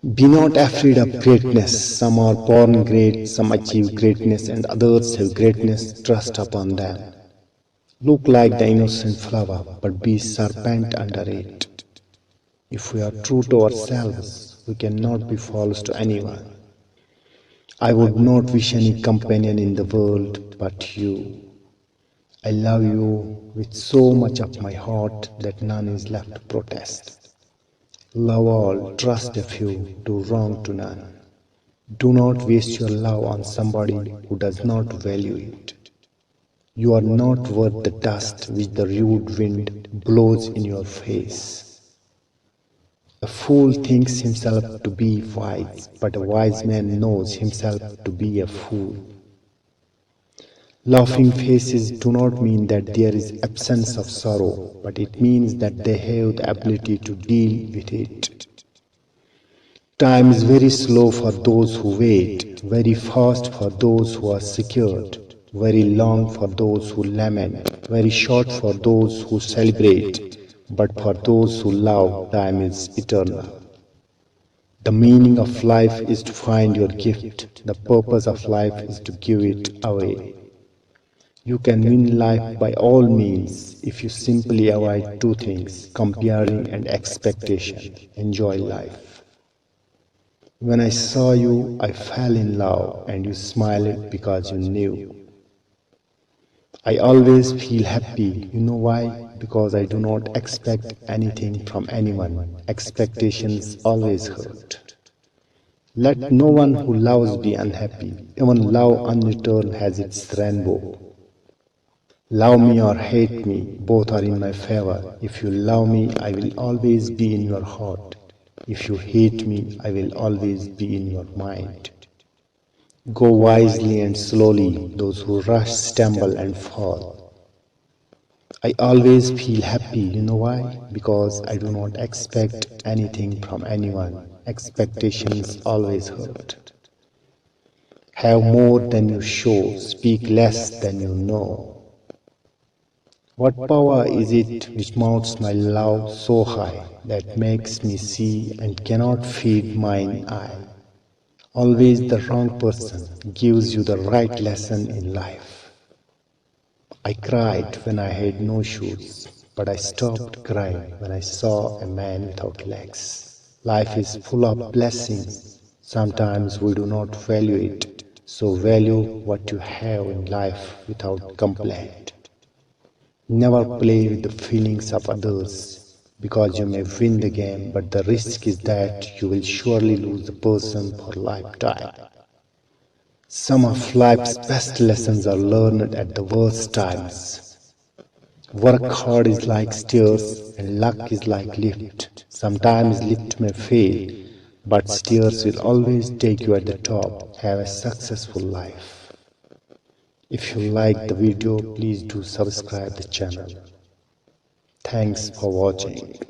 Be not afraid of greatness. Some are born great, some achieve greatness, and others have greatness thrust upon them. Look like the innocent flower, but be serpent under it. If we are true to ourselves, we cannot be false to anyone. I would not wish any companion in the world but you. I love you with so much of my heart that none is left to protest. Love all, trust a few, do wrong to none. Do not waste your love on somebody who does not value it. You are not worth the dust which the rude wind blows in your face. A fool thinks himself to be wise, but a wise man knows himself to be a fool. Laughing faces do not mean that there is absence of sorrow, but it means that they have the ability to deal with it. Time is very slow for those who wait, very fast for those who are secured, very long for those who lament, very short for those who celebrate, but for those who love, time is eternal. The meaning of life is to find your gift, the purpose of life is to give it away. You can win life by all means if you simply avoid two things, comparing and expectation. Enjoy life. When I saw you, I fell in love, and you smiled because you knew. I always feel happy. You know why? Because I do not expect anything from anyone. Expectations always hurt. Let no one who loves be unhappy. Even love unreturned has its rainbow. Love me or hate me, both are in my favor. If you love me, I will always be in your heart. If you hate me, I will always be in your mind. Go wisely and slowly, those who rush stumble and fall. I always feel happy, you know why? Because I do not expect anything from anyone. Expectations always hurt. Have more than you show, speak less than you know. What power is it which mounts my love so high, that makes me see and cannot feed mine eye? Always the wrong person gives you the right lesson in life. I cried when I had no shoes, but I stopped crying when I saw a man without legs. Life is full of blessings. Sometimes we do not value it, so value what you have in life without complaint. Never play with the feelings of others, because you may win the game, but the risk is that you will surely lose the person for a lifetime. Some of life's best lessons are learned at the worst times. Work hard is like stairs, and luck is like lift. Sometimes lift may fail, but stairs will always take you at the top. Have a successful life. If you like the video, please do subscribe the channel. Thanks for watching.